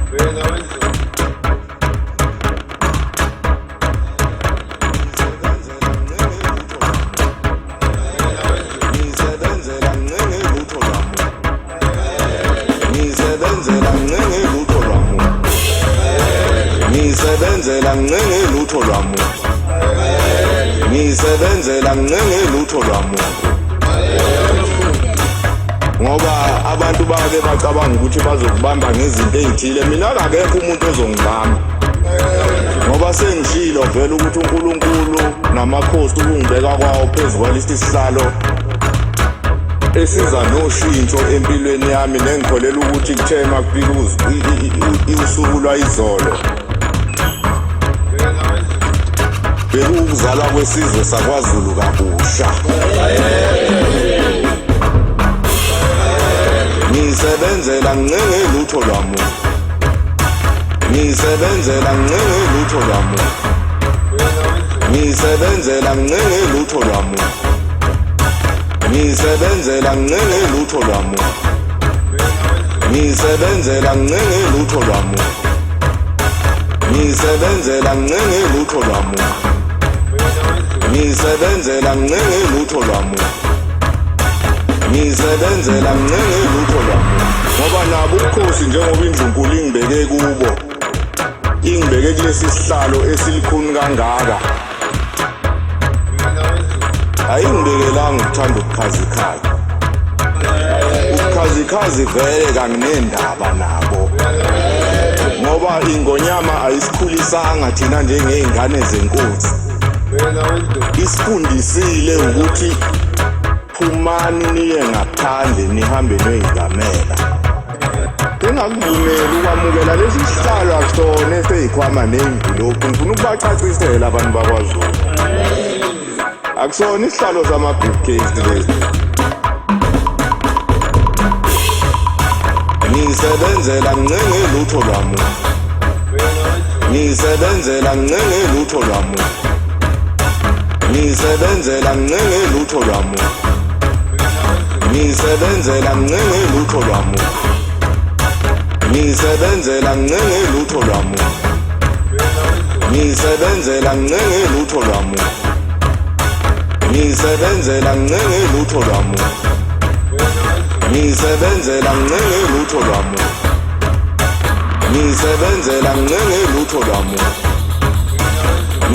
Ngisebenzela mncenge lutho lwami. Ngisebenzela mncenge lutho lwami. Ngoba abantu bake bacabanga ukuthi bazokubamba ngezinto ezithile, mina akekho umuntu ozongibamba. Ngoba sengishilo vele ukuthi uNkulunkulu namakhosi ukungibeka kwawo phezulu kwalesi sihlalo esiza noshintsho empilweni yami, nengikholela ukuthi kuthema kufika usuku lwayizolo bekuzalwa kwesizwe sakwaZulu kabusha. Ngisebenzela mncenge lutho lwami. Ngisebenzela mncenge lutho lwami. Ngisebenzela mncenge lutho lwami. Ngisebenzela mncenge lutho lwami. Ngisebenzela mncenge lutho lwami. Ngisebenzela mncenge lutho lwami. Ngisebenzela mncenge lutho lwami. Ngisebenzela mncenge lutho lwami. Ngoba nabo ubukhosi njengoba indlunkulu ingibeke kubo, ingibeke kulesi sihlalo esilikhuni kangaka, ayingibekelanga ukuthanda ubukhazikhazi. Ubukhazikhazi vele kanginendaba nabo, ngoba ingonyama ayisikhulisanga thina njengey'ngane zenkosi. Isifundisile ukuthi phumani niye ngaphandle nihambe noyigamela. Engakuvumeli ukwamukela lesi sihlalo akusona eseyikhwama ney'mvilophi. Ngifuna ukubacacisela abantu bakwaZulu, akusona isihlalo sama-briefcase lesi. Ngisebenzela mncenge lutho lwami. Ngisebenzela mncenge lutho lwami. Ngisebenzela mncenge lutho lwami. Ngisebenzela mncenge lutho lwami. Ngisebenzela mncenge lutho lwami. Ngisebenzela mncenge lutho lwami. Ngisebenzela mncenge lutho lwami. Ngisebenzela mncenge lutho lwami. Ngisebenzela mncenge lutho lwami.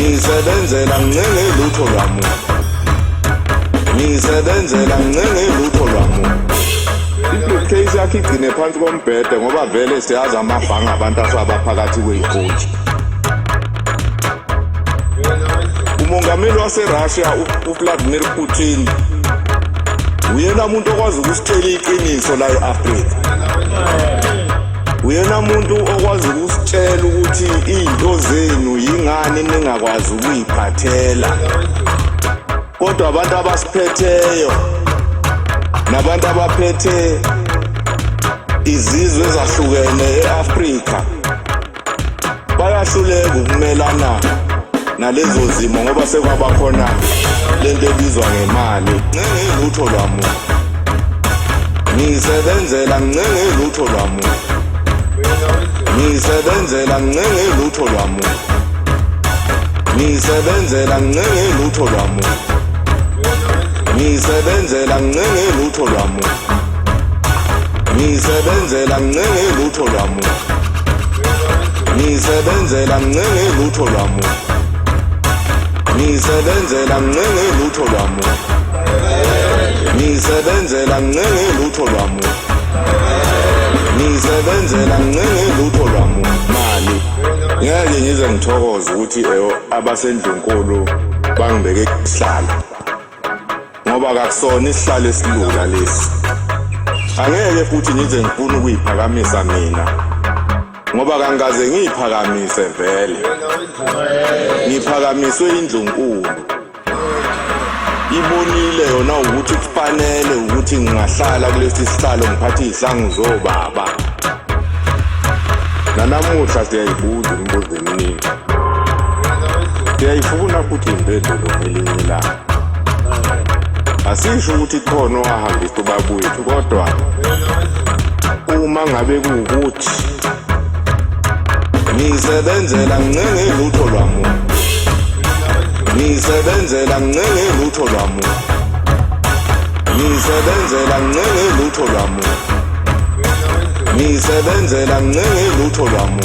Ngisebenzela mncenge lutho lwami. Ngisebenzela mncenge lutho lwami. I-briefcase yakhe igcine phansi kombhede ngoba vele siyazi amabhanga abantu asabaphakathi kwey'koti. Umongameli waseRussia uVladimir Putin uyena muntu okwazi ukusitshela iqiniso la e-Afrika. Uyena muntu okwazi ukusitshela ukuthi iy'nto zenu yingani ningakwazi ukuy'phathela. Kodwa abantu abasiphetheyo nabantu abaphethe izizwe ezahlukene e-Afrika bayahluleka ukumelana nalezo zimo ngoba sekwabakhona lento ebizwa ngemali. Mncenge lutho lwami. Ngisebenzela mncenge lutho lwami. Ngisebenzela mncenge lutho lwami. Ngisebenzela mncenge lutho lwami. Ngisebenzela mncenge lutho lwami. Ngisebenzela mncenge lutho lwami. Ngisebenzela mncenge lutho lwami. Ngisebenzela mncenge lutho lwami. Ngisebenzela mncenge lutho lwami. Ngisebenzela mncenge lutho lwami. Mali ngeke ngize ngithokoze ukuthi abasendlunkulu bangibeke isihlalo, ngoba kakusona isihlalo esilula lesi. Angeke futhi ngize ngifuna ukuyiphakamisa mina, ngoba kangaze ngiyiphakamise vele. Ngiphakamiswe indlunkulu, ibonile yona ukuthi kufanele ukuthi ngingahlala kulesi sihlalo ngiphathe izihlangu zobaba. Nanamuhla siyayibuza imibuzo eminingi, siyayifuna futhi impendulo ngelinye ilanga. Asisho ukuthi khona owahambisa ubabwethu, kodwa uma ngabe kuwukuthi ngisebenzela ngincenye lutho lwami ngisebenzela ngincenye lutho lwami ngisebenzela ngincenye lutho lwami ngisebenzela ngincenye lutho lwami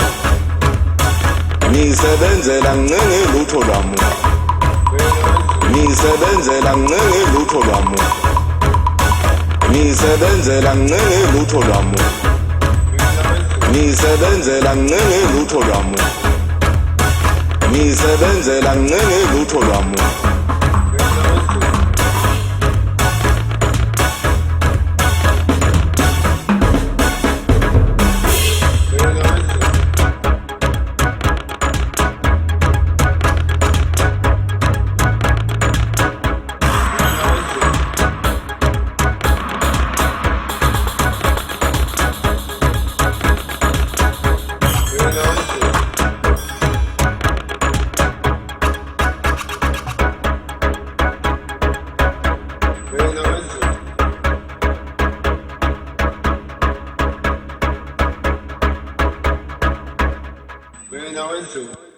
ngisebenzela ngincenye lutho lwami ngisebenzela ngincenye lutho lwami ngisebenzela ngincenye lutho lwami ngisebenzela ngincenye lutho lwami ngisebenzela ngincenye lutho lwami We're now into